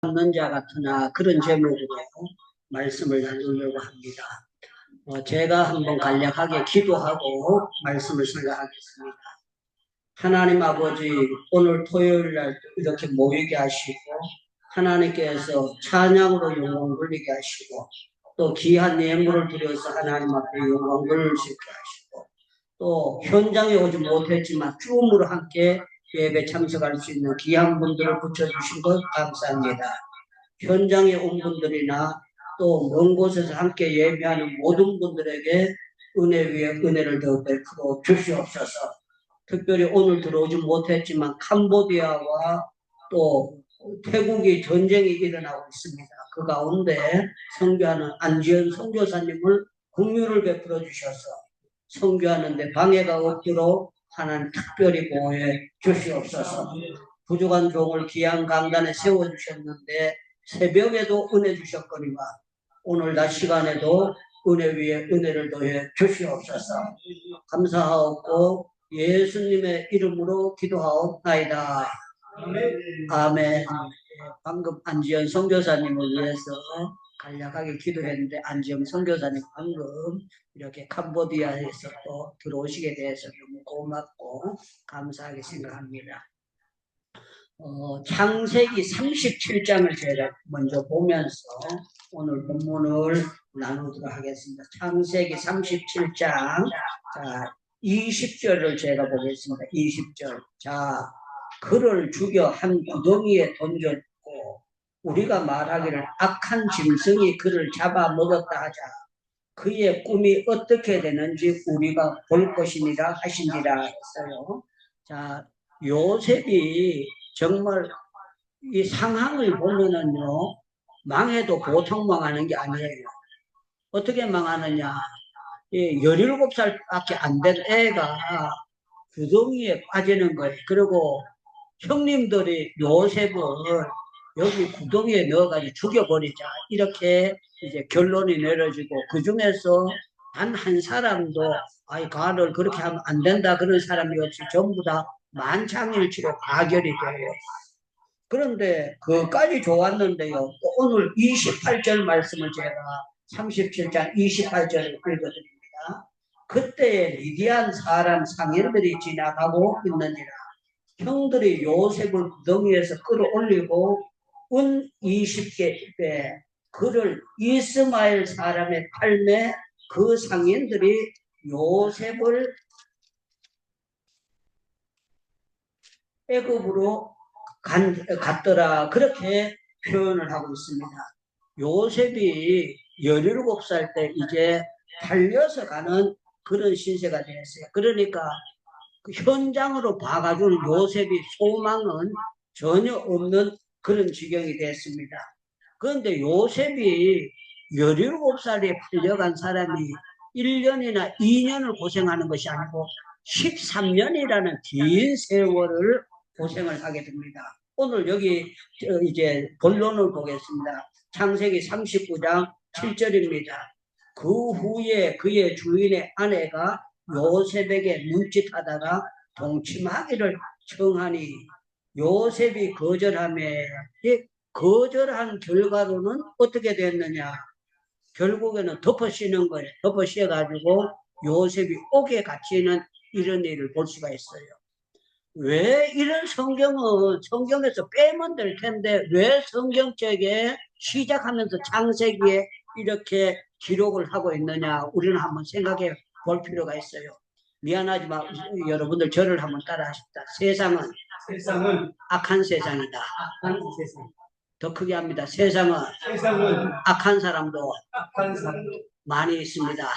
없는 자 같으나 그런 제목으로 말씀을 나누려고 합니다. 제가 한번 간략하게 기도하고 말씀을 생각하겠습니다. 하나님 아버지, 오늘 토요일 날 이렇게 모이게 하시고 하나님께서 찬양으로 영광 돌리게 하시고 또 귀한 예물을 드려서 하나님 앞에 영광 돌릴 수 있게 하시고 또 현장에 오지 못했지만 줌으로 함께 예배 참석할 수 있는 귀한 분들을 붙여주신 것 감사합니다. 현장에 온 분들이나 또 먼 곳에서 함께 예배하는 모든 분들에게 은혜 위에 은혜를 더 베풀어 주시옵소서. 특별히 오늘 들어오지 못했지만 캄보디아와 또 태국이 전쟁이 일어나고 있습니다. 그 가운데 선교하는 안지연 선교사님을 긍휼을 베풀어 주셔서 선교하는데 방해가 없도록 하나님 특별히 보호해 주시옵소서. 부족한 종을 귀한 강단에 세워주셨는데 새벽에도 은혜 주셨거니와 오늘 낮 시간에도 은혜 위에 은혜를 더해 주시옵소서. 감사하옵고 예수님의 이름으로 기도하옵나이다. 아멘. 방금 안지연 선교사님을 위해서 간략하게 기도했는데 안지연 선교사님 방금 이렇게 캄보디아에서 또 들어오시게 돼서 너무 고맙고 감사하게 생각합니다. 창세기 37장을 제가 먼저 보면서 오늘 본문을 나누도록 하겠습니다. 창세기 37장 자 20절을 제가 보겠습니다. 20절. 자, 그를 죽여 한 구덩이에 던졌고 우리가 말하기를 악한 짐승이 그를 잡아먹었다 하자. 그의 꿈이 어떻게 되는지 우리가 볼 것이니라 하시니라 했어요. 자, 요셉이 정말 이 상황을 보면은요, 망해도 보통 망하는 게 아니에요. 어떻게 망하느냐. 17살밖에 안 된 애가 구덩이에 빠지는 거예요. 그리고 형님들이 요셉을 여기 구덩이에 넣어가지고 죽여버리자. 이렇게 이제 결론이 내려지고 그 중에서 단 한 사람도 아이 가를 그렇게 하면 안 된다 그런 사람이 없이 전부 다 만장일치로 가결이 돼요. 그런데 그까지 좋았는데요. 오늘 28절 말씀을 제가 37장 28절을 읽어드립니다. 그때에 미디안 사람 상인들이 지나가고 있느니라. 형들이 요셉을 구덩이에서 끌어올리고 은 20개에 그를 이스마엘 사람의 팔매 그 상인들이 요셉을 애굽으로 갔더라. 그렇게 표현을 하고 있습니다. 요셉이 17살 때 이제 팔려서 가는 그런 신세가 되었어요. 그러니까 그 현장으로 봐가지고 요셉이 소망은 전혀 없는 그런 지경이 됐습니다. 그런데 요셉이 17살에 팔려간 사람이 1년이나 2년을 고생하는 것이 아니고 13년이라는 긴 세월을 고생을 하게 됩니다. 오늘 여기 이제 본론을 보겠습니다. 창세기 39장 7절입니다. 그 후에 그의 주인의 아내가 요셉에게 눈짓하다가 동침하기를 청하니 요셉이 거절하매 거절한 결과로는 어떻게 됐느냐. 결국에는 덮어씌는 거예요. 덮어씌어가지고 요셉이 옥에 갇히는 이런 일을 볼 수가 있어요. 왜 이런 성경에서 빼면 될 텐데 왜 성경책에 시작하면서 창세기에 이렇게 기록을 하고 있느냐 우리는 한번 생각해 볼 필요가 있어요. 미안하지만 여러분들 저를 한번 따라 하십시다. 세상은 악한 세상이다. 더 크게 합니다. 세상은 악한 사람도 많이 있습니다.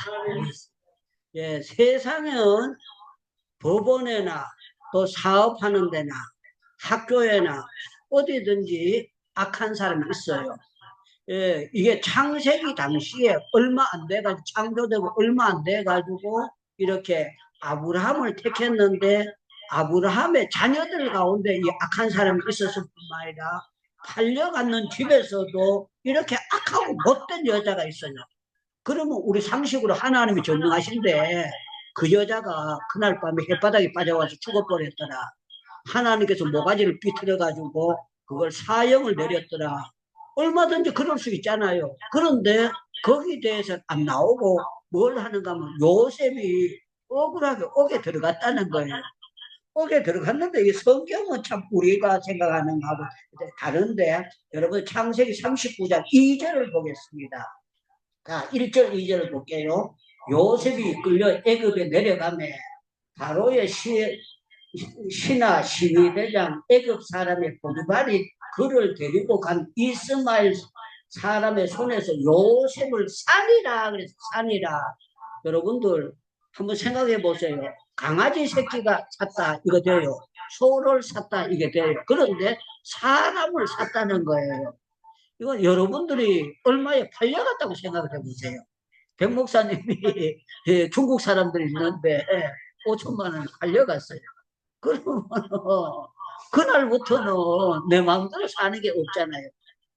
예, 세상은 법원에나 또 사업하는 데나 학교에나 어디든지 악한 사람이 있어요. 예, 이게 창세기 당시에 얼마 안 돼가지고 창조되고 얼마 안 돼가지고 이렇게 아브라함을 택했는데 아브라함의 자녀들 가운데 이 악한 사람이 있었을 뿐만 아니라 팔려갔는 집에서도 이렇게 악하고 못된 여자가 있어요. 그러면 우리 상식으로 하나님이 전능하신데 그 여자가 그날 밤에 햇바닥에 빠져와서 죽어버렸더라. 하나님께서 모가지를 삐뚤어가지고 그걸 사형을 내렸더라. 얼마든지 그럴 수 있잖아요. 그런데 거기에 대해서 안 나오고 뭘 하는가 하면 요셉이 억울하게 옥에 들어갔다는 거예요. 옥에 들어갔는데 이 성경은 참 우리가 생각하는 거하고 다른데 여러분 창세기 39장 2절을 보겠습니다. 자, 1절 2절을 볼게요. 요셉이 끌려 애굽에 내려가매 바로의 신하 시위대장 애굽 사람의 보디발이 그를 데리고 간 이스마엘 사람의 손에서 요셉을 산이라 그래서 산이라. 여러분들 한번 생각해 보세요. 강아지 새끼가 샀다 이거 돼요. 소를 샀다 이게 돼요. 그런데 사람을 샀다는 거예요. 이건 여러분들이 얼마에 팔려갔다고 생각을 해보세요. 백 목사님이 중국 사람들이 있는데 5천만 원 팔려갔어요. 그러면 그날부터는 내 마음대로 사는 게 없잖아요.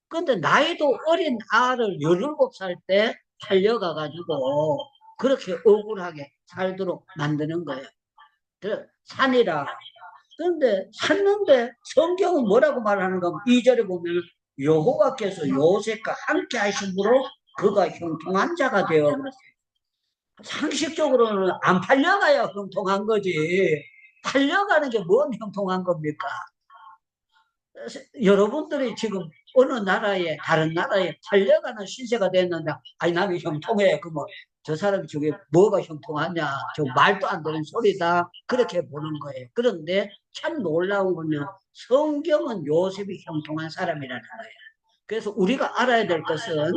근데 나이도 어린 아를 17살 때 팔려가가지고 그렇게 억울하게 살도록 만드는 거예요. 산이라. 그런데 샀는데 성경은 뭐라고 말하는가 하면 2절에 보면 여호와께서 요셉과 함께 하심으로 그가 형통한 자가 되어 그랬어요. 상식적으로는 안 팔려가야 형통한 거지. 팔려가는 게 뭔 형통한 겁니까? 여러분들이 지금 어느 나라에 다른 나라에 팔려가는 신세가 됐는데 아니 나는 형통해. 그러면 저 사람이 저게 뭐가 형통하냐, 저 말도 안 되는 소리다 그렇게 보는 거예요. 그런데 참 놀라운 건요, 성경은 요셉이 형통한 사람이라는 거예요. 그래서 우리가 알아야 될 것은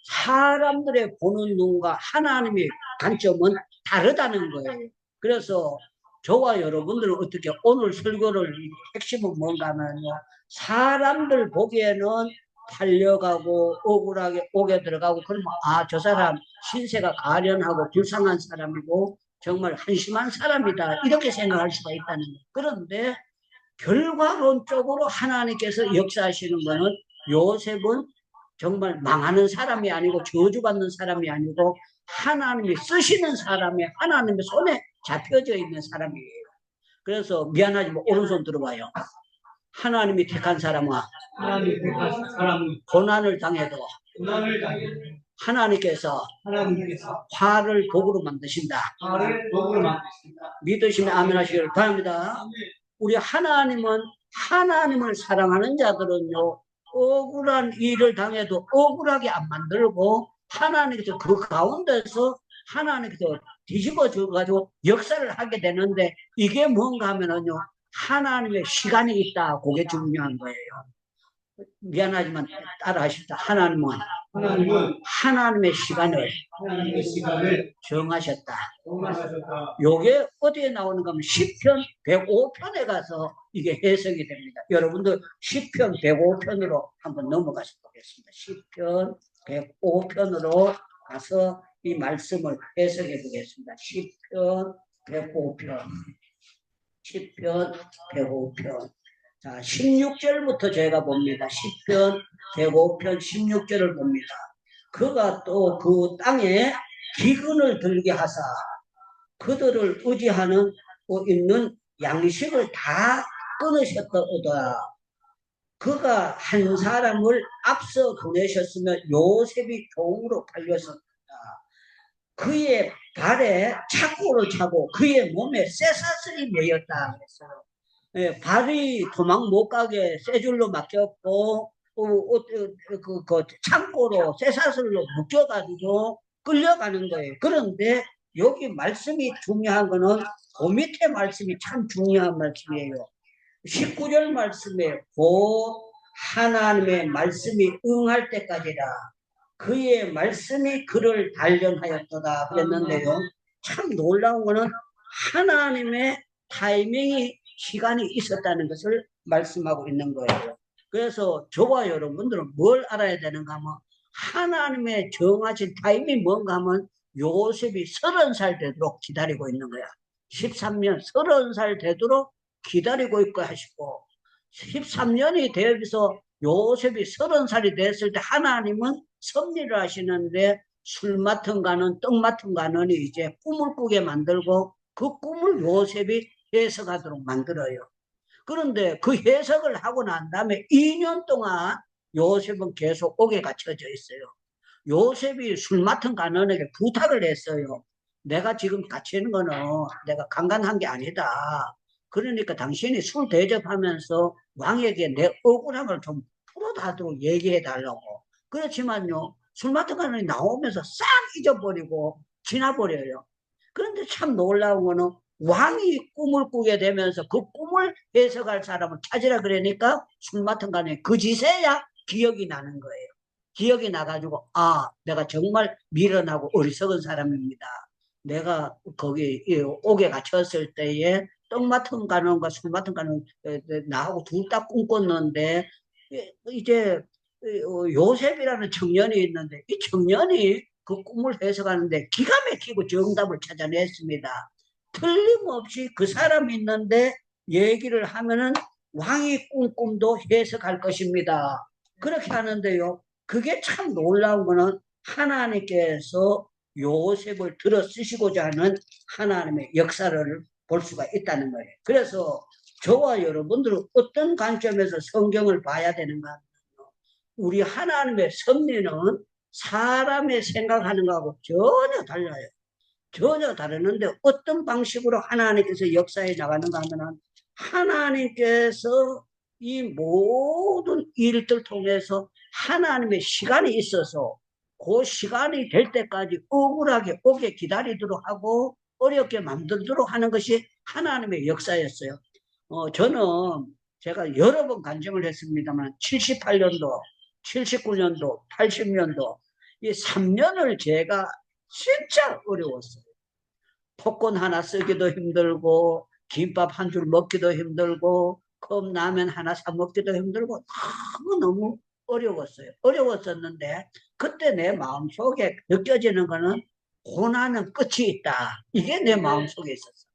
사람들의 보는 눈과 하나님의 관점은 다르다는 거예요. 그래서 저와 여러분들은 어떻게 오늘 설교를 핵심은 뭔가 하면요, 사람들 보기에는 팔려가고 억울하게 옥에 들어가고 그러면 아, 저 사람 신세가 가련하고 불쌍한 사람이고 정말 한심한 사람이다 이렇게 생각할 수가 있다는 거예요. 그런데 결과론적으로 하나님께서 역사하시는 것은 요셉은 정말 망하는 사람이 아니고 저주받는 사람이 아니고 하나님이 쓰시는 사람이 하나님의 손에 잡혀져 있는 사람이에요. 그래서 미안하지만 오른손 들어봐요. 하나님이 택한 사람은 고난을 당해도 하나님께서 화를 복으로 만드신다. 믿으시면 아멘 하시기를 바랍니다. 우리 하나님은 하나님을 사랑하는 자들은요, 억울한 일을 당해도 억울하게 안 만들고 하나님께서 그 가운데서 하나님께서 뒤집어 줘가지고 역사를 하게 되는데 이게 뭔가 하면은요, 하나님의 시간이 있다. 그게 중요한 거예요. 미안하지만 따라 하십시다. 하나님은 하나님의 시간을 정하셨다. 요게 어디에 나오는가 하면 시편 105편에 가서 이게 해석이 됩니다. 여러분들 시편 105편으로 한번 넘어가서 보겠습니다. 시편 105편으로 가서 이 말씀을 해석해 보겠습니다. 시편 105편. 시편 105편. 자, 16절부터 제가 봅니다. 시편 105편 16절을 봅니다. 그가 또 그 땅에 기근을 들게 하사 그들을 의지하는 있는 양식을 다 끊으셨더라. 그가 한 사람을 앞서 보내셨으면 요셉이 종으로 팔렸었다. 그의 발에 착고를 차고 그의 몸에 쇠사슬이 매였다. 그랬어요. 예, 발이 도망 못 가게 쇠줄로 막혔고 그 창고로 쇠사슬로 묶여가지고 끌려가는 거예요. 그런데 여기 말씀이 중요한 거는 그 밑에 말씀이 참 중요한 말씀이에요. 19절 말씀에 고 하나님의 말씀이 응할 때까지라 그의 말씀이 그를 단련하였도다 그랬는데요. 참 놀라운 거는 하나님의 타이밍이 시간이 있었다는 것을 말씀하고 있는 거예요. 그래서 저와 여러분들은 뭘 알아야 되는가 하면 하나님의 정하신 타이밍이 뭔가 하면 요셉이 30살 되도록 기다리고 있는 거야. 13년 30살 되도록 기다리고 있고 하시고 13년이 되어서 요셉이 30살이 됐을 때 하나님은 섭리를 하시는데 술 맡은 가는 떡 맡은 가는 이제 꿈을 꾸게 만들고 그 꿈을 요셉이 해석하도록 만들어요. 그런데 그 해석을 하고 난 다음에 2년 동안 요셉은 계속 옥에 갇혀져 있어요. 요셉이 술 맡은 간원에게 부탁을 했어요. 내가 지금 갇히는 거는 내가 강간한 게 아니다. 그러니까 당신이 술 대접하면서 왕에게 내 억울함을 좀 풀어다도록 얘기해 달라고. 그렇지만요, 술 맡은 간원이 나오면서 싹 잊어버리고 지나버려요. 그런데 참 놀라운 거는 왕이 꿈을 꾸게 되면서 그 꿈을 해석할 사람을 찾으라 그러니까 술 맡은 간원이 그 짓에야 기억이 나는 거예요. 기억이 나가지고, 아, 내가 정말 미련하고 어리석은 사람입니다. 내가 거기 옥에 갇혔을 때에 떡 맡은 가는과 술 맡은 가는 나하고 둘 다 꿈꿨는데 이제 요셉이라는 청년이 있는데 이 청년이 그 꿈을 해석하는데 기가 막히고 정답을 찾아냈습니다. 틀림없이 그 사람이 있는데 얘기를 하면은 왕이 꾼 꿈도 해석할 것입니다. 그렇게 하는데요. 그게 참 놀라운 거는 하나님께서 요셉을 들어 쓰시고자 하는 하나님의 역사를 볼 수가 있다는 거예요. 그래서 저와 여러분들은 어떤 관점에서 성경을 봐야 되는가? 우리 하나님의 섭리는 사람의 생각하는 것하고 전혀 달라요. 전혀 다르는데 어떤 방식으로 하나님께서 역사에 나가는가 하면 하나님께서 이 모든 일들 통해서 하나님의 시간이 있어서 그 시간이 될 때까지 억울하게 오게 기다리도록 하고 어렵게 만들도록 하는 것이 하나님의 역사였어요. 저는 제가 여러 번 간증을 했습니다만 78년도, 79년도, 80년도 이 3년을 제가 진짜 어려웠어요. popcorn 하나 쓰기도 힘들고 김밥 한 줄 먹기도 힘들고 컵라면 하나 사 먹기도 힘들고 너무 어려웠어요. 어려웠었는데 그때 내 마음속에 느껴지는 거는 고난은 끝이 있다. 이게 내 마음속에 있었어.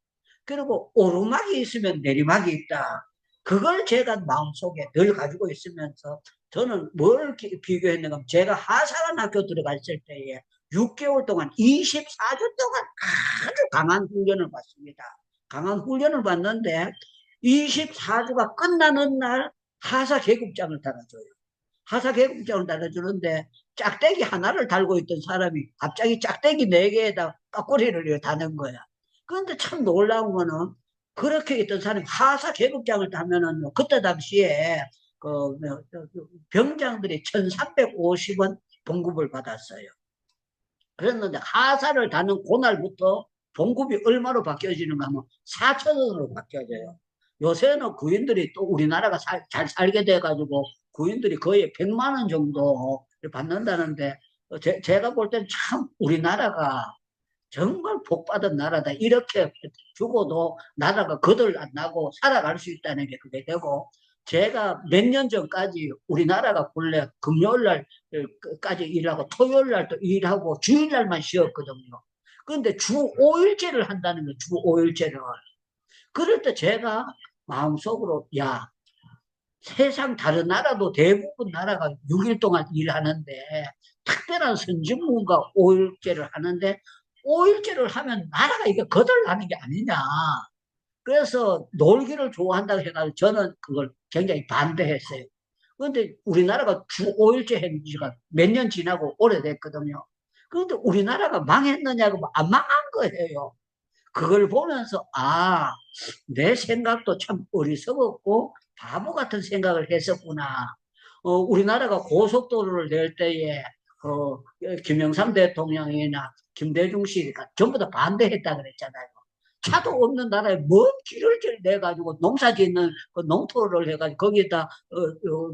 그리고 오르막이 있으면 내리막이 있다. 그걸 제가 마음속에 늘 가지고 있으면서 저는 뭘 비교했는가 하면 제가 하사관 학교 들어갔을 때에 6개월 동안 24주 동안 아주 강한 훈련을 받습니다. 강한 훈련을 받는데 24주가 끝나는 날 하사 계급장을 달아줘요. 하사 계급장을 달아주는데 짝대기 하나를 달고 있던 사람이 갑자기 짝대기 4개에다 까꼬리를 다는 거야. 그런데 참 놀라운 거는 그렇게 있던 사람이 하사 계급장을 달면은 그때 당시에 그 병장들이 1,350원 봉급을 받았어요. 그랬는데 하사를 다는 그날부터 봉급이 얼마로 바뀌어지는가 하면 4,000원으로 바뀌어져요. 요새는 구인들이 또 우리나라가 잘 살게 돼가지고 구인들이 거의 100만 원 정도 받는다는데 제가 볼 땐 참 우리나라가 정말 복받은 나라다. 이렇게 죽어도 나라가 거덜 안 나고 살아갈 수 있다는 게 그게 되고 제가 몇 년 전까지 우리나라가 본래 금요일 날까지 일하고 토요일 날도 일하고 주일 날만 쉬었거든요. 그런데 주 5일제를 한다는 거예요. 주 5일제를. 그럴 때 제가 마음속으로 야 세상 다른 나라도 대부분 나라가 6일 동안 일하는데 특별한 선진국가 5일제를 하는데 5일제를 하면 나라가 이게 거덜나는 게 아니냐. 그래서 놀기를 좋아한다고 해가지고 저는 그걸 굉장히 반대했어요. 그런데 우리나라가 주 5일제 한 지가 몇 년 지나고 오래됐거든요. 그런데 우리나라가 망했느냐고 안 망한 거예요. 그걸 보면서 아, 내 생각도 참 어리석었고 바보 같은 생각을 했었구나. 우리나라가 고속도로를 낼 때에 김영삼 대통령이나 김대중 씨가 전부 다 반대했다 그랬잖아요. 차도 없는 나라에 뭔 길을 내가지고 농사 짓는 그 농토를 해가지고 거기에다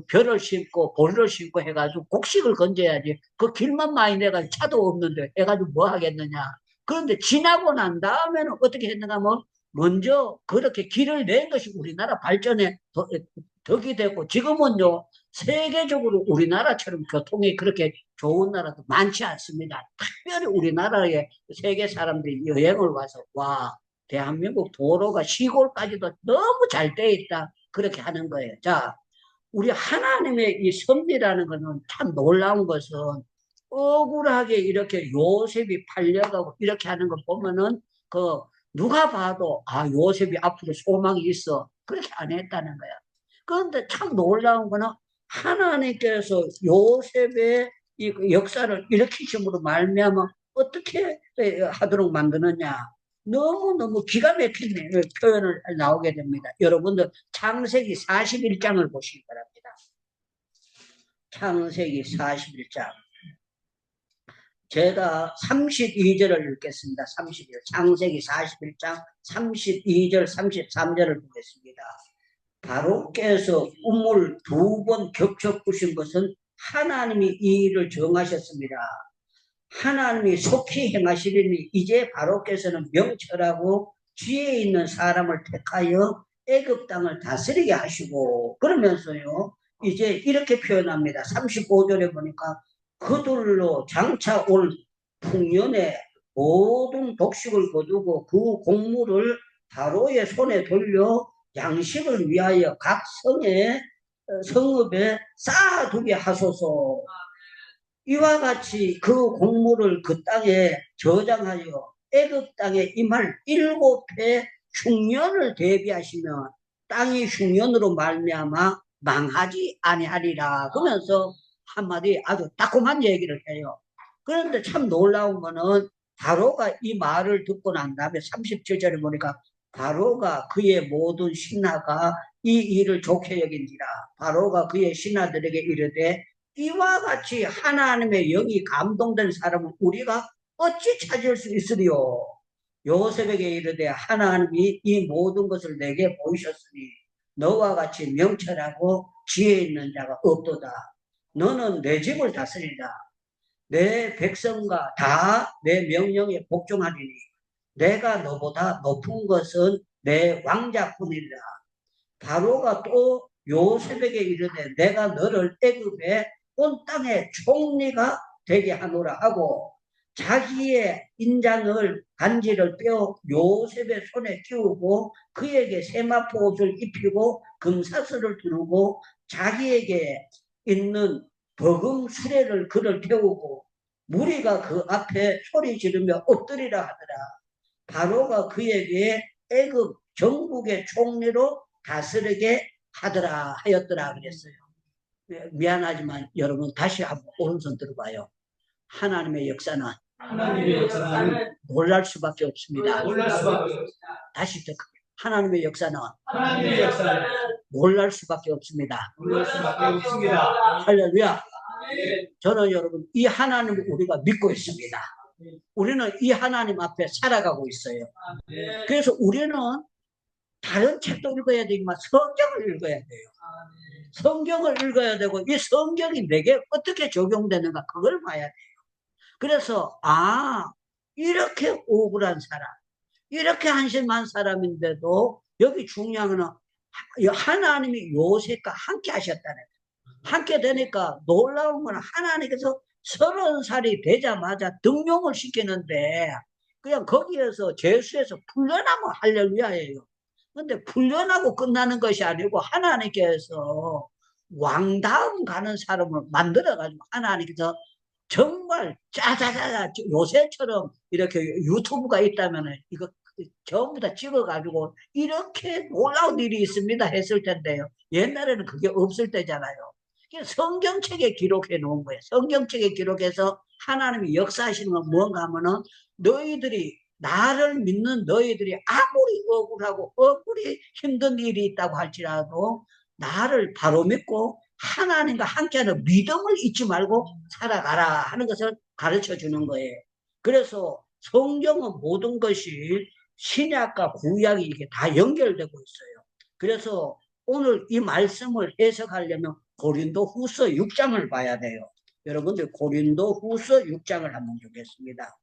벼를 심고 보리를 심고 해가지고 곡식을 건져야지 그 길만 많이 내가지고 차도 없는데 해가지고 뭐 하겠느냐. 그런데 지나고 난 다음에는 어떻게 했는가 하면 먼저 그렇게 길을 낸 것이 우리나라 발전에 덕이 되고 지금은요 세계적으로 우리나라처럼 교통이 그렇게 좋은 나라도 많지 않습니다. 특별히 우리나라에 세계 사람들이 여행을 와서 와 대한민국 도로가 시골까지도 너무 잘 돼 있다 그렇게 하는 거예요. 자, 우리 하나님의 이 섭리라는 것은 참 놀라운 것은 억울하게 이렇게 요셉이 팔려가고 이렇게 하는 거 보면은 그 누가 봐도 아 요셉이 앞으로 소망이 있어 그렇게 안 했다는 거야. 그런데 참 놀라운 거는 하나님께서 요셉의 이 역사를 일으키심으로 말미암아 어떻게 하도록 만드느냐. 너무너무 기가 막힌 표현을 나오게 됩니다. 여러분들 창세기 41장을 보시기 바랍니다. 창세기 41장. 제가 32절을 읽겠습니다. 32절. 창세기 41장 32절, 33절을 보겠습니다. 바로께서 꿈을 2번 겹쳐 꾸신 것은 하나님이 이 일을 정하셨습니다. 하나님이 속히 행하시리니 이제 바로께서는 명철하고 지혜 있는 사람을 택하여 애굽 땅을 다스리게 하시고, 그러면서요 이제 이렇게 표현합니다. 35절에 보니까 그들로 장차 올 풍년에 모든 독식을 거두고 그 곡물을 바로의 손에 돌려 양식을 위하여 각 성읍에 쌓아두게 하소서. 이와 같이 그 곡물을 그 땅에 저장하여 애굽 땅에 임할 7해 흉년을 대비하시면 땅이 흉년으로 말미암아 망하지 아니하리라. 그러면서 한마디 아주 따끔한 얘기를 해요. 그런데 참 놀라운 거는 바로가 이 말을 듣고 난 다음에 37절에 보니까 바로가 그의 모든 신하가 이 일을 좋게 여긴지라. 바로가 그의 신하들에게 이르되 이와 같이 하나님의 영이 감동된 사람은 우리가 어찌 찾을 수 있으리요. 요셉에게 이르되 하나님이 이 모든 것을 내게 보이셨으니 너와 같이 명철하고 지혜 있는 자가 없도다. 너는 내 집을 다스리라. 내 백성과 다 내 명령에 복종하리니 내가 너보다 높은 것은 내 왕자뿐이라. 바로가 또 요셉에게 이르되 내가 너를 애굽의 온 땅의 총리가 되게 하노라 하고 자기의 인장을 간지를 빼어 요셉의 손에 끼우고 그에게 세마포 옷을 입히고 금사슬을 두르고 자기에게 있는 버금 수레를 그를 태우고 무리가 그 앞에 소리 지르며 엎드리라 하더라. 바로가 그에게 애굽 전국의 총리로 다스리게 하더라 하였더라 그랬어요. 미안하지만 여러분 다시 한번 오른손 들어봐요. 하나님의 역사는 놀랄 수밖에 없습니다. 다시 더 크게. 하나님의 역사는 놀랄 수밖에 없습니다. 할렐루야. 저는 여러분 이 하나님을 우리가 믿고 있습니다. 우리는 이 하나님 앞에 살아가고 있어요. 그래서 우리는 다른 책도 읽어야 되지만 성경을 읽어야 돼요. 성경을 읽어야 되고 이 성경이 내게 어떻게 적용되는가 그걸 봐야 돼요. 그래서 이렇게 억울한 사람, 이렇게 한심한 사람인데도 여기 중요한 건 하나님이 요셉과 함께 하셨다는 거예요. 함께 되니까 놀라운 건 하나님께서 30살이 되자마자 등용을 시키는데 그냥 거기에서 죄수에서 풀려나면 할렐루야예요. 근데 풀려나고 끝나는 것이 아니고 하나님께서 왕다음 가는 사람을 만들어가지고 하나님께서 정말 짜자자자 요새처럼 이렇게 유튜브가 있다면 이거 전부 다 찍어가지고 이렇게 놀라운 일이 있습니다 했을 텐데요. 옛날에는 그게 없을 때잖아요. 성경책에 기록해 놓은 거예요. 성경책에 기록해서 하나님이 역사하시는 건 뭔가 하면은 너희들이 나를 믿는 너희들이 아무리 억울하고 억울히 힘든 일이 있다고 할지라도 나를 바로 믿고 하나님과 함께하는 믿음을 잊지 말고 살아가라 하는 것을 가르쳐 주는 거예요. 그래서 성경은 모든 것이 신약과 구약이 이렇게 다 연결되고 있어요. 그래서 오늘 이 말씀을 해석하려면 고린도후서 6장을 봐야 돼요. 여러분들 고린도후서 6장을 한번 보겠습니다.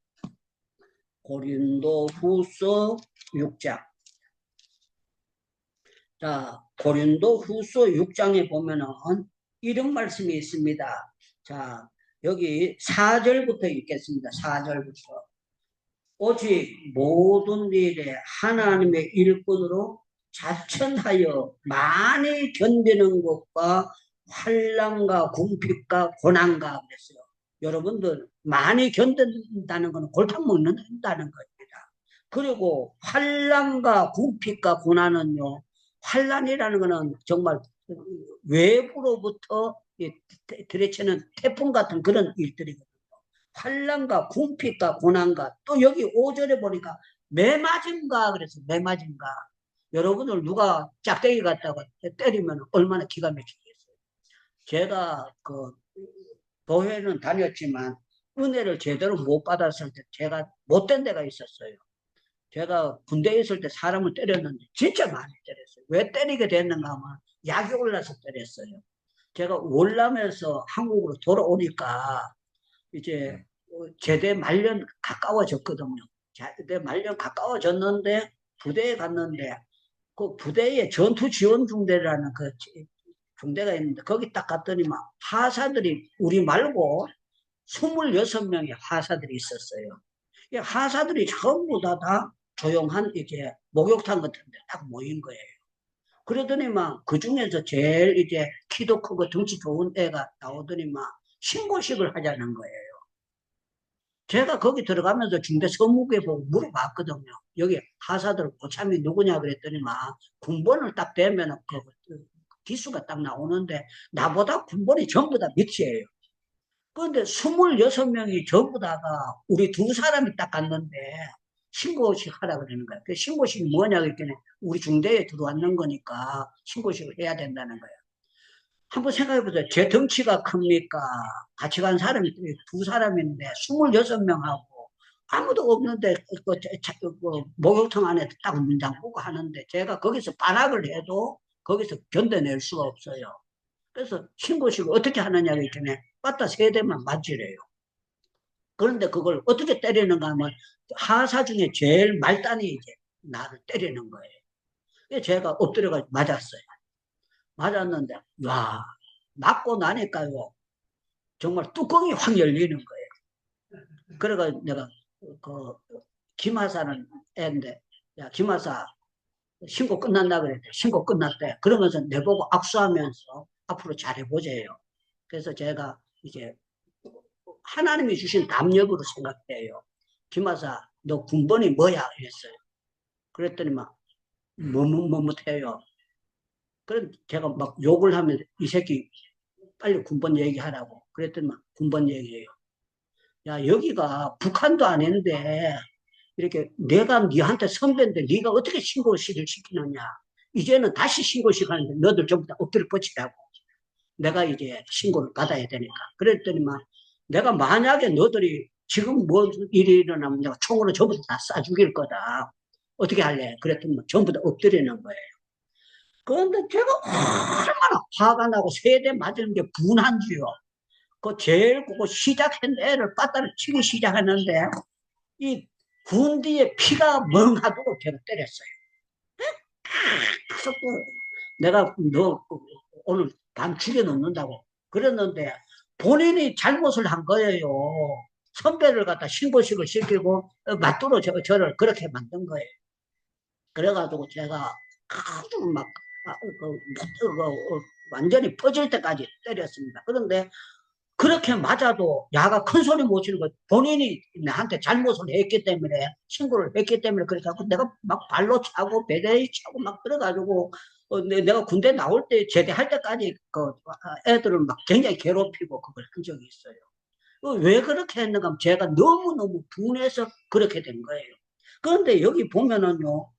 고린도후서 6장. 자, 고린도후서 6장에 보면은 이런 말씀이 있습니다. 자, 여기 4절부터 읽겠습니다. 4절부터. 오직 모든 일에 하나님의 일꾼으로 자천하여 많이 견디는 것과 환난과 궁핍과 고난과 그랬어요. 여러분들 많이 견딘다는 것은 골탕 먹는다는 겁니다. 그리고 환난과 궁핍과 고난은요 환란이라는 거는 정말 외부로부터 들이치는 태풍 같은 그런 일들이거든요. 환란과 궁핍과 고난과 또 여기 5절에 보니까 매맞음과 그래서 매맞음과 여러분들 누가 짝대기 갖다가 때리면 얼마나 기가 막히겠어요. 제가 그 교회는 다녔지만 은혜를 제대로 못 받았을 때 제가 못된 데가 있었어요. 제가 군대에 있을 때 사람을 때렸는데 진짜 많이 때렸어요. 왜 때리게 됐는가 하면 약이 올라서 때렸어요. 제가 월남에서 한국으로 돌아오니까 이제 제대 말년 가까워졌거든요. 제대 말년 가까워졌는데 부대에 갔는데 그 부대에 전투 지원 중대라는 그 중대가 있는데 거기 딱 갔더니 막 하사들이 우리 말고 26명의 하사들이 있었어요. 이 하사들이 전부 다 조용한 이제 목욕탕 같은 데 딱 모인 거예요. 그러더니 막 그 중에서 제일 이제 키도 크고 덩치 좋은 애가 나오더니 막 신고식을 하자는 거예요. 제가 거기 들어가면서 중대 서무부에 보고 물어봤거든요. 여기 하사들 고참이 누구냐 그랬더니 막 군번을 딱 대면 그 기수가 딱 나오는데 나보다 군번이 전부 다 밑이에요. 그런데 26명이 전부 다가 우리 두 사람이 딱 갔는데 신고식 하라 그러는 거야. 그 신고식이 뭐냐 그랬더니 우리 중대에 들어왔는 거니까 신고식을 해야 된다는 거예요. 한번 생각해 보세요. 제 덩치가 큽니까? 같이 간 사람이 두 사람인데 26명하고 아무도 없는데 목욕탕 안에 딱 문장 보고 하는데 제가 거기서 반학을 해도 거기서 견뎌낼 수가 없어요. 그래서 신고식을 어떻게 하느냐 그랬더니 빠따 3대만 맞으래요. 그런데 그걸 어떻게 때리는가 하면 하사 중에 제일 말단이 이제 나를 때리는 거예요. 그래서 제가 엎드려가지고 맞았어요. 맞았는데 와 맞고 나니까요 정말 뚜껑이 확 열리는 거예요. 그래가 내가 그 김하사는 애인데 야 김하사 신고 끝났나 그랬대. 신고 끝났대. 그러면서 내보고 악수하면서 앞으로 잘해보재요. 그래서 제가 이제 하나님이 주신 담력으로 생각해요. 김하사 너 군번이 뭐야? 했어요. 그랬더니 막 머뭇머뭇해요. 그럼 제가 막 욕을 하면 이 새끼 빨리 군번 얘기하라고. 그랬더니 막 군번 얘기해요. 야 여기가 북한도 아닌데 이렇게 내가 니한테 선배인데 네가 어떻게 신고식을 시키느냐. 이제는 다시 신고식 하는데 너들 전부 다 엎드려 뻗치라고. 내가 이제 신고를 받아야 되니까. 그랬더니 막 내가 만약에 너들이 지금 뭐 일이 일어나면 내가 총으로 전부 다 쏴 죽일 거다. 어떻게 할래? 그랬더니 막 전부 다 엎드리는 거예요. 그런데 제가 얼마나 화가 나고 3대 맞은 게 분한지요. 그 제일 그거 시작한 애를 빠따를 치기 시작하는데 이 군디에 피가 멍하도록 제가 때렸어요. 그래서 내가 너 오늘 밤 죽여놓는다고 그랬는데 본인이 잘못을 한 거예요. 선배를 갖다 신고식을 시키고 맞도록 저를 그렇게 만든 거예요. 그래가지고 제가 아주 막 완전히 퍼질 때까지 때렸습니다. 그런데 그렇게 맞아도 야가 큰 소리 못 치는 거 본인이 나한테 잘못을 했기 때문에 신고를 했기 때문에 그래서 내가 막 발로 차고 배대에 차고 막 그래가지고 내가 군대 나올 때 제대할 때까지 그 애들을 막 굉장히 괴롭히고 그걸 한 적이 있어요. 왜 그렇게 했는가 하면 제가 너무너무 분해서 그렇게 된 거예요. 그런데 여기 보면은요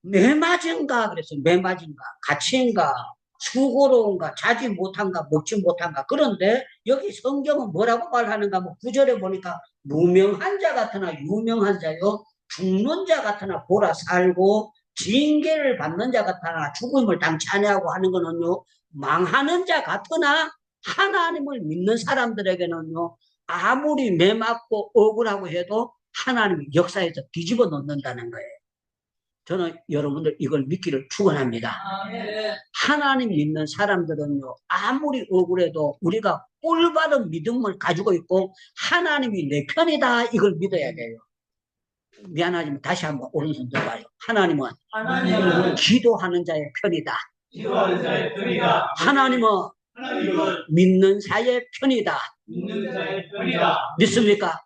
매맞은가 그래서 매맞은가 가치인가 수고로운가 자지 못한가 먹지 못한가 그런데 여기 성경은 뭐라고 말하는가 뭐 구절에 보니까 무명한 자 같으나 유명한 자요 죽는 자 같으나 보라 살고 징계를 받는 자 같으나 죽음을 당치 아니하고 하는 거는요 망하는 자 같으나 하나님을 믿는 사람들에게는요 아무리 매맞고 억울하고 해도 하나님이 역사에서 뒤집어 놓는다는 거예요. 저는 여러분들 이걸 믿기를 축원합니다. 하나님 믿는 사람들은요 아무리 억울해도 우리가 올바른 믿음을 가지고 있고 하나님이 내 편이다 이걸 믿어야 돼요. 미안하지만 다시 한번 오른손 들어봐요. 하나님은 기도하는 자의 편이다. 기도하는 자의 편이다. 하나님은 믿는 자의 편이다. 믿는 자의 편이다. 믿습니까?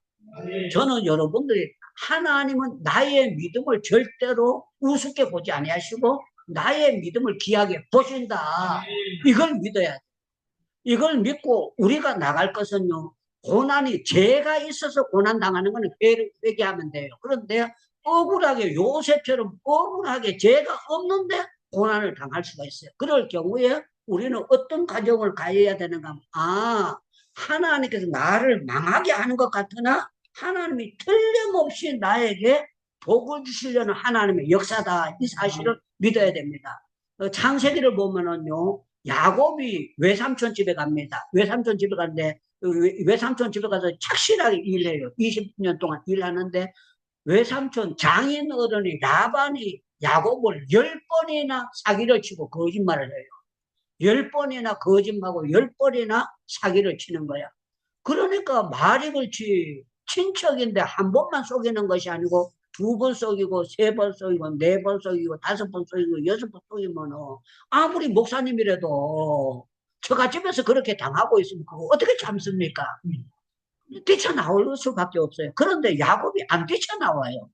저는 여러분들이 하나님은 나의 믿음을 절대로 우습게 보지 아니하시고 나의 믿음을 귀하게 보신다. 이걸 믿어야 돼. 이걸 믿고 우리가 나갈 것은요, 고난이 죄가 있어서 고난 당하는 거는 회개하면 돼요. 그런데 억울하게 요셉처럼 억울하게 죄가 없는데 고난을 당할 수가 있어요. 그럴 경우에 우리는 어떤 가정을 가져야 되는가 하면, 하나님께서 나를 망하게 하는 것 같으나 하나님이 틀림없이 나에게 복을 주시려는 하나님의 역사다. 이 사실을 믿어야 됩니다. 창세기를 보면은요, 야곱이 외삼촌 집에 갑니다. 외삼촌 집에 갔는데 외삼촌 집에 가서 착실하게 일해요. 20년 동안 일하는데 외삼촌 장인 어른이 라반이 야곱을 10번이나 사기를 치고 거짓말을 해요. 10번이나 거짓말하고 10번이나 사기를 치는 거야. 그러니까 말이 그렇지, 친척인데 한 번만 속이는 것이 아니고 2번 속이고 3번 속이고 4번 속이고 5번 속이고 6번 속이면 아무리 목사님이라도 처갓집에서 그렇게 당하고 있으면 그거 어떻게 참습니까? 뛰쳐나올 수밖에 없어요. 그런데 야곱이 안 뛰쳐나와요.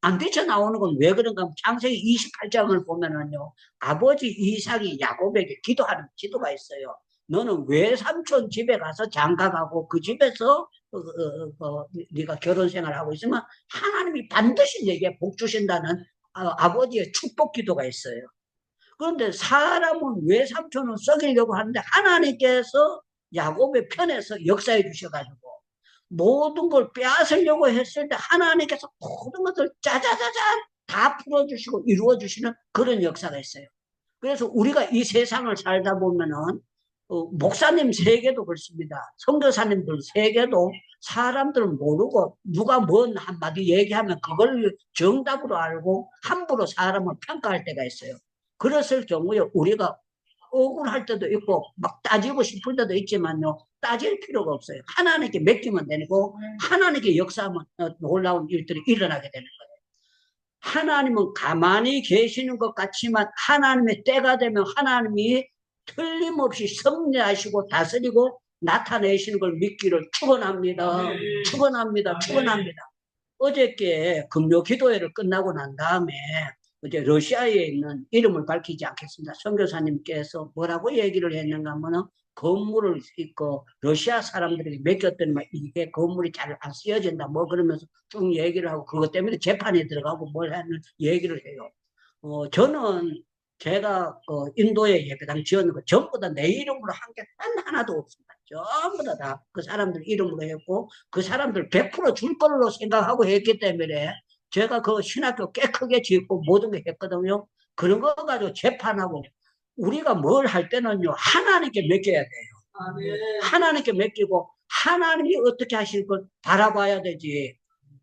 안 뛰쳐나오는 건 왜 그런가 하면 창세기 28장을 보면은요, 아버지 이삭이 야곱에게 기도하는 기도가 있어요. 너는 외삼촌 집에 가서 장가가고 그 집에서 네가 결혼 생활하고 있으면 하나님이 반드시 내게 복 주신다는 아버지의 축복 기도가 있어요. 그런데 사람은 외삼촌은 썩이려고 하는데 하나님께서 야곱의 편에서 역사해 주셔가지고 모든 걸 빼앗으려고 했을 때 하나님께서 모든 것을 짜자자잔 다 풀어주시고 이루어주시는 그런 역사가 있어요. 그래서 우리가 이 세상을 살다 보면은 목사님 세계도 그렇습니다. 선교사님들 세계도 사람들은 모르고 누가 뭔 한마디 얘기하면 그걸 정답으로 알고 함부로 사람을 평가할 때가 있어요. 그랬을 경우에 우리가 억울할 때도 있고 막 따지고 싶을 때도 있지만요, 따질 필요가 없어요. 하나님께 맡기면 되고 하나님께 역사하면 놀라운 일들이 일어나게 되는 거예요. 하나님은 가만히 계시는 것 같지만 하나님의 때가 되면 하나님이 틀림없이 섭리하시고 다스리고 나타내시는 걸 믿기를 축원합니다. 축원합니다. 축원합니다. 어저께 금요 기도회를 끝나고 난 다음에 이제 러시아에 있는 이름을 밝히지 않겠습니다. 선교사님께서 뭐라고 얘기를 했는가 하면은 건물을 있고 러시아 사람들이 맡겼더니 이게 건물이 잘 안 쓰여진다 뭐 그러면서 쭉 얘기를 하고 그것 때문에 재판에 들어가고 뭘 하는 얘기를 해요. 저는 제가 인도에 예배당 지었는 거 전부 다 내 이름으로 한 게 단 하나도 없습니다. 전부 다 그 사람들 이름으로 했고 그 사람들 100% 줄 걸로 생각하고 했기 때문에 제가 그 신학교 꽤 크게 짓고 모든 게 했거든요. 그런 거 가지고 재판하고 우리가 뭘 할 때는요 하나님께 맡겨야 돼요. 하나님께 맡기고 하나님이 어떻게 하실 걸 바라봐야 되지.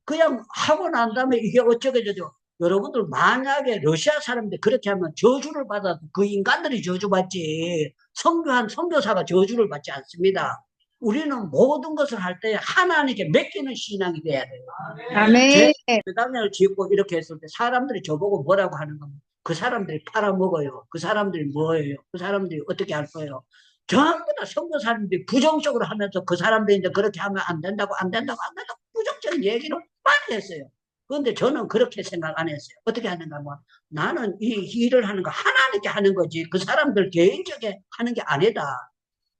그냥 하고 난 다음에 이게 어쩌게 되죠. 여러분들 만약에 러시아 사람들 그렇게 하면 저주를 받아도 그 인간들이 저주받지 선교한 선교사가 저주를 받지 않습니다. 우리는 모든 것을 할 때 하나님께 맡기는 신앙이 돼야 돼요. 아멘. 제단을 짓고 이렇게 했을 때 사람들이 저보고 뭐라고 하는 겁니다. 그 사람들이 팔아먹어요. 그 사람들이 뭐예요? 그 사람들이 어떻게 할 거예요? 전부 다 선교사님들이 부정적으로 하면서 그 사람들이 이제 그렇게 하면 안 된다고 부정적인 얘기를 많이 했어요. 그런데 저는 그렇게 생각 안 했어요. 어떻게 하는가 하면 나는 이 일을 하는 거 하나님께 하는 거지 그 사람들 개인적에 하는 게 아니다.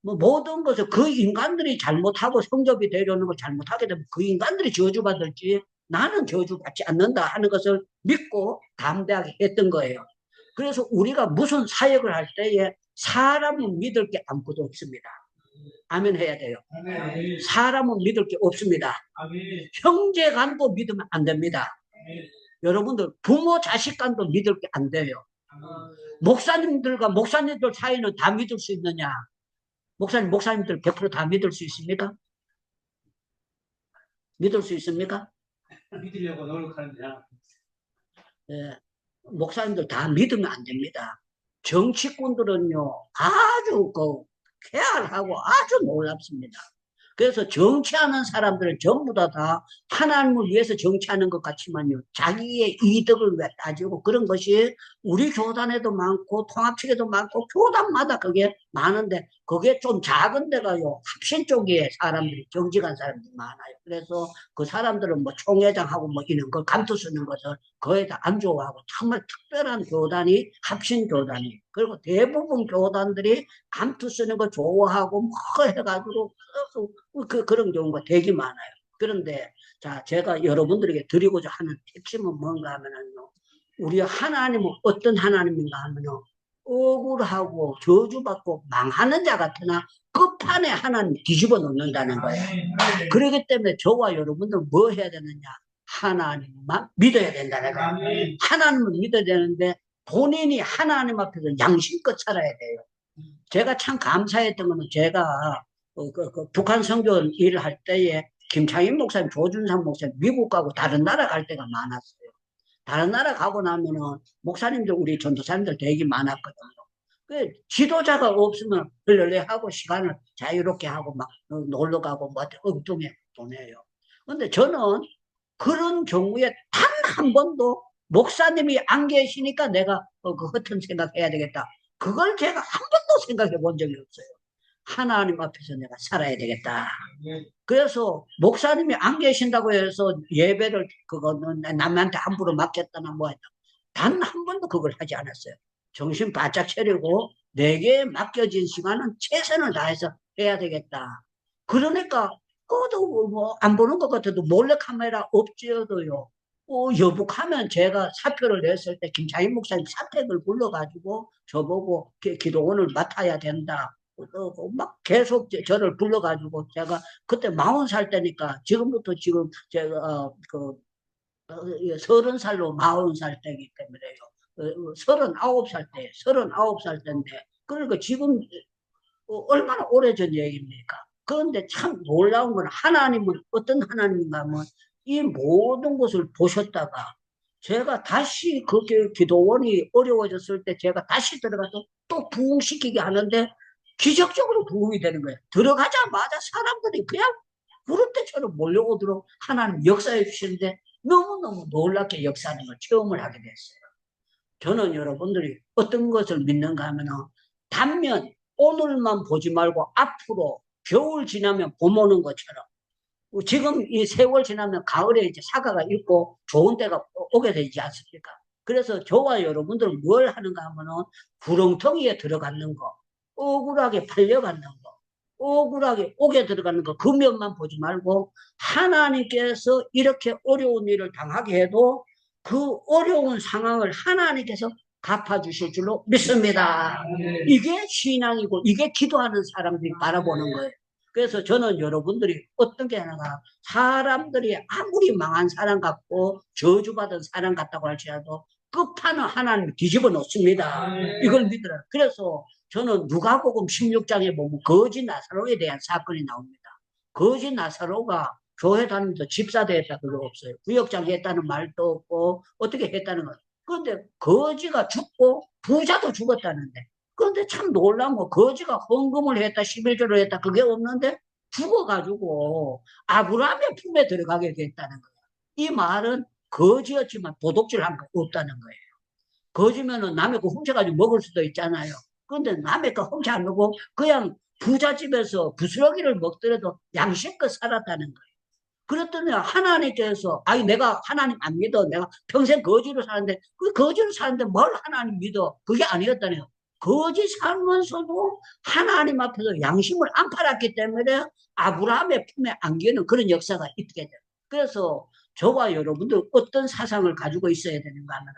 뭐 모든 것을 그 인간들이 잘못하고 성접이 되려는 걸 잘못하게 되면 그 인간들이 저주받을지 나는 저주받지 않는다 하는 것을 믿고 담대하게 했던 거예요. 그래서 우리가 무슨 사역을 할 때에 사람은 믿을 게 아무것도 없습니다. 아멘 해야 돼요. 아멘. 사람은 믿을 게 없습니다. 아멘. 형제간도 믿으면 안 됩니다. 아멘. 여러분들 부모 자식간도 믿을 게 안 돼요. 목사님들과 목사님들 사이는 다 믿을 수 있느냐? 목사님들 100% 다 믿을 수 있습니까? 믿을 수 있습니까? 믿으려고 노력하는데. 예, 목사님들 다 믿으면 안 됩니다. 정치꾼들은요, 아주 쾌활하고 아주 놀랍습니다. 그래서 정치하는 사람들은 전부 다 하나님을 위해서 정치하는 것 같지만요, 자기의 이득을 따지고 그런 것이 우리 교단에도 많고 통합측에도 많고 교단마다 그게 많은데 그게 좀 작은 데가요, 합신 쪽에 사람들이, 정직한 사람들이 많아요. 그래서 그 사람들은 뭐 총회장하고 뭐 이런 걸 감투 쓰는 것을 거의 다 안 좋아하고, 정말 특별한 교단이 합신 교단이. 그리고 대부분 교단들이 감투 쓰는 거 좋아하고 뭐 해가지고 그런 경우가 되게 많아요. 그런데 자, 제가 여러분들에게 드리고자 하는 핵심은 뭔가 하면은요, 우리 하나님은 어떤 하나님인가 하면요, 억울하고 저주받고 망하는 자 같으나 끝판에 하나님 뒤집어 놓는다는 거예요. 그렇기 때문에 저와 여러분들은 뭐 해야 되느냐? 하나님만 믿어야 된다는 거예요. 하나님을 믿어야 되는데 본인이 하나님 앞에서 양심껏 살아야 돼요. 제가 참 감사했던 거는 제가 북한 선교 일을 할 때에 김창인 목사님, 조준상 목사님 미국 가고 다른 나라 갈 때가 많았어요. 다른 나라 가고 나면은 목사님들, 우리 전도사님들 되게 많았거든요. 그 지도자가 없으면 흘러내하고 시간을 자유롭게 하고 막 놀러 가고 뭐 엉뚱해 보내요. 근데 저는 그런 경우에 단 한 번도 목사님이 안 계시니까 내가 그 허튼 생각해야 되겠다. 그걸 제가 한 번도 생각해 본 적이 없어요. 하나님 앞에서 내가 살아야 되겠다. 그래서 목사님이 안 계신다고 해서 예배를 그거는 남한테 함부로 맡겼다나 뭐 했다. 단 한 번도 그걸 하지 않았어요. 정신 바짝 차리고 내게 맡겨진 시간은 최선을 다해서 해야 되겠다. 그러니까 그것도 뭐 안 보는 것 같아도 몰래 카메라 없지어도요. 여북하면 제가 사표를 냈을 때 김창인 목사님 사택을 불러가지고 저보고 기도원을 맡아야 된다. 막 계속 저를 불러가지고 제가 그때 40살 때니까 지금부터 지금 제가 30살로 40살 때이기 때문에요. 39살 때인데 그러니까 지금 얼마나 오래전 얘기입니까? 그런데 참 놀라운 건 하나님은 어떤 하나님인가 하면 이 모든 것을 보셨다가 제가 다시 그게 기도원이 어려워졌을 때 제가 다시 들어가서 또 부흥시키게 하는데 기적적으로 부흥이 되는 거예요. 들어가자마자 사람들이 그냥 구름대처럼 몰려오도록 하나님 역사해 주시는데 너무너무 놀랍게 역사하는 걸 체험을 하게 됐어요. 저는 여러분들이 어떤 것을 믿는가 하면은 단면 오늘만 보지 말고 앞으로 겨울 지나면 봄 오는 것처럼 지금 이 세월 지나면 가을에 이제 사과가 있고 좋은 때가 오게 되지 않습니까? 그래서 저와 여러분들은 뭘 하는가 하면은 구렁텅이에 들어가는 거, 억울하게 팔려가는 거, 억울하게 옥에 들어가는 거, 그 면만 보지 말고 하나님께서 이렇게 어려운 일을 당하게 해도 그 어려운 상황을 하나님께서 갚아주실 줄로 믿습니다. 이게 신앙이고 이게 기도하는 사람들이 바라보는 거예요. 그래서 저는 여러분들이 어떤 게 하나가 사람들이 아무리 망한 사람 같고 저주받은 사람 같다고 할지라도 끝판은 하나님 뒤집어 놓습니다. 이걸 믿으라. 그래서 저는 누가복음 16장에 보면 거지 나사로에 대한 사건이 나옵니다. 거지 나사로가 교회 다니면서 집사 됐다 그거 없어요. 구역장 했다는 말도 없고 어떻게 했다는 거. 그런데 거지가 죽고 부자도 죽었다는데. 그런데 참 놀라운 거 거지가 헌금을 했다 11조를 했다 그게 없는데 죽어가지고 아브라함의 품에 들어가게 됐다는 거예요. 이 말은 거지였지만 도둑질한 거 없다는 거예요. 거지면은 남의 거 훔쳐가지고 먹을 수도 있잖아요. 그런데 남의 거 훔쳐 안 먹고 그냥 부잣집에서 부스러기를 먹더라도 양심껏 살았다는 거예요. 그랬더니 하나님께서 아니 내가 하나님 안 믿어. 내가 평생 거지로 사는데 그 거지로 사는데 뭘 하나님 믿어. 그게 아니었다네요. 거지 살면서도 하나님 앞에서 양심을 안 팔았기 때문에 아브라함의 품에 안기는 그런 역사가 있게 돼요. 그래서 저와 여러분들 어떤 사상을 가지고 있어야 되는가 하면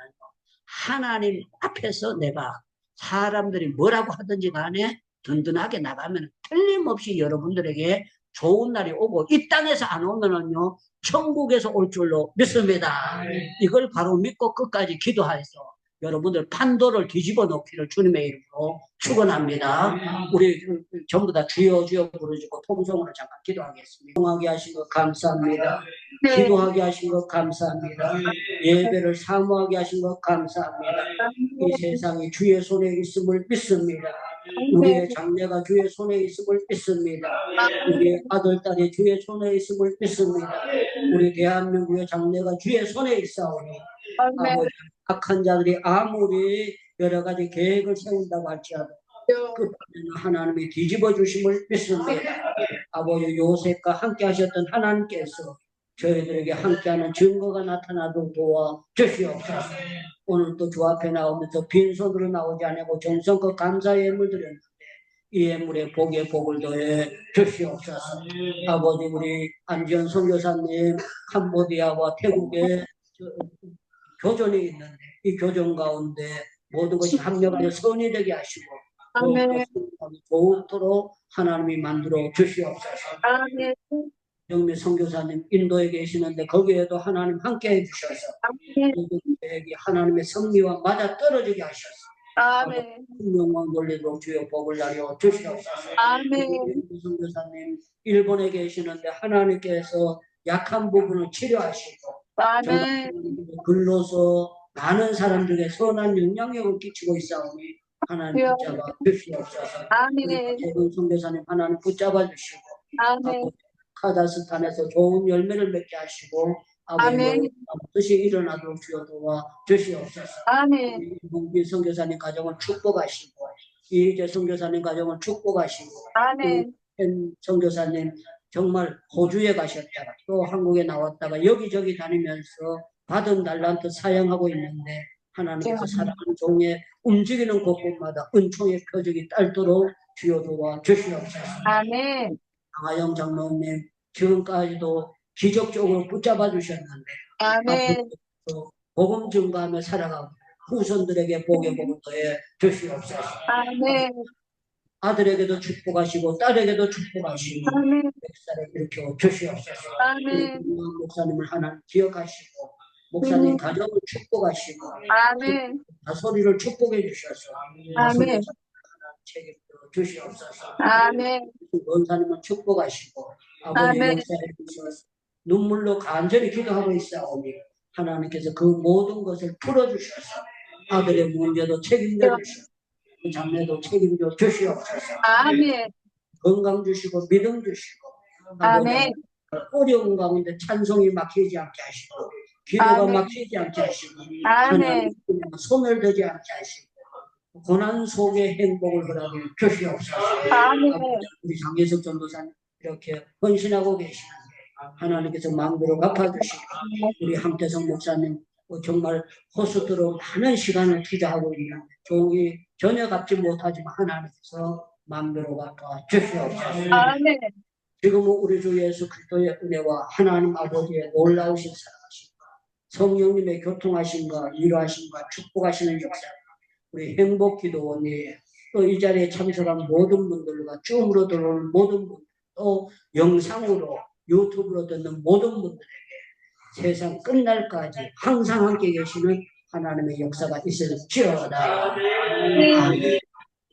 하나님 앞에서 내가 사람들이 뭐라고 하든지 간에 든든하게 나가면 틀림없이 여러분들에게 좋은 날이 오고 이 땅에서 안 오면은요 천국에서 올 줄로 믿습니다. 이걸 바로 믿고 끝까지 기도해서 여러분들 판도를 뒤집어 놓기를 주님의 이름으로 축원합니다. 우리 전부 다 주여 주여 부르시고 통성으로 잠깐 기도하겠습니다. 통하게 하신 것 감사합니다. 기도하게 하신 것 감사합니다. 예배를 사모하게 하신 것 감사합니다. 이 세상이 주의 손에 있음을 믿습니다. 우리의 장래가 주의 손에 있음을 믿습니다. 우리의 아들, 딸이 주의 손에 있음을 믿습니다. 우리 대한민국의 장래가 주의 손에 있사오니 아버지 악한 자들이 아무리 여러 가지 계획을 세운다고 할지라도 끝까지는 하나님이 뒤집어 주심을 믿습니다. 아버지 요셉과 함께 하셨던 하나님께서 저희들에게 함께하는 증거가 나타나도록 도와 주시옵소서. 오늘 또 주 앞에 나오면서 빈손으로 나오지 않고 정성껏 감사의 예물 드렸는데 이 예물에 복의 복을 더해 주시옵소서. 아버지 우리 안지현 선교사님 캄보디아와 태국에 교전이 있는데 이 교전 가운데 모든 것이 합력하여 선이 되게 하시고 아멘. 더욱도록 하나님이 만들어 주시옵소서. 아멘. 영미 선교사님 인도에 계시는데 거기에도 하나님 함께 해주셔서 아멘. 계획이 하나님의 섭리와 맞아 떨어지게 하셔서 아멘. 영광 돌리도록 주여 복을 나려 주시옵소서. 아멘. 선교사님 일본에 계시는데 하나님께서 약한 부분을 치료하시고 아멘. 글로서 많은 사람들에게 선한 영향력을 끼치고 있사오니 하나님 붙잡아 주시옵소서. 아멘. 재근 선교사님 하나님 붙잡아 주시고 아멘. 카자흐스탄에서 좋은 열매를 맺게 하시고 아버지 뜻이 일어나도록 주여 도와 주시옵소서. 아멘. 이봉빈 선교사님 가정을 축복하시고 이재 선교사님 가정을 축복하시고 아멘. 현 선교사님 정말 호주에 가셨다가 또 한국에 나왔다가 여기저기 다니면서 받은 달란트 사용하고 있는데 하나님께서 사랑하는 종의 움직이는 곳곳마다 은총의 표적이 딸도록 주여 도와 주시옵소서. 아멘. 강하영 장로님 지금까지도 기적적으로 붙잡아 주셨는데 아멘. 복음 증거하며 살아가고 후손들에게 복의 복을 더해 주시옵소서. 아멘. 아들에게도 축복하시고 딸에게도 축복하시고 아멘. 백살에 일으켜 주시옵소서. 아멘. 목사님을 하나님 기억하시고 목사님 가정을 축복하시고 아멘. 다소리를 축복해 주셔서 아멘. 책임져 주시옵소서. 아멘. 원사님을 축복하시고 아버지 아멘. 역사에 주셔서 눈물로 간절히 기도하고 있사오니 하나님께서 그 모든 것을 풀어주셔서 아들의 문제도 책임져 주시고 장래도 책임져 주시옵소서. 아멘. 건강 주시고 믿음 주시고 아멘. 어려운 가운데 찬송이 막히지 않게 하시고 기도가 아멘. 막히지 않게 하시고 아멘. 하나님 소멸되지 않게 하시고 고난 속에 행복을 허락해 주시옵소서. 아멘. 우리 장예석 전도사님 이렇게 헌신하고 계시는데 하나님께서 마음대로 갚아주시고 우리 함태성 목사님 정말 호스트로 많은 시간을 투자하고 있는 종이 전혀 갚지 못하지만 하나님께서 마음대로 갚아 주시옵소서. 아멘. 지금은 우리 주 예수 그리스도의 은혜와 하나님 아버지의 놀라우신 사랑하심과 성령님의 교통하심과 위로하심과 축복하시는 역사 우리 행복기도원이 또 이 자리에 참석한 모든 분들과 줌으로 들어오는 모든 분들 또 영상으로 유튜브로 듣는 모든 분들에게 세상 끝날까지 항상 함께 계시는 하나님의 역사가 있을지어다. 아멘.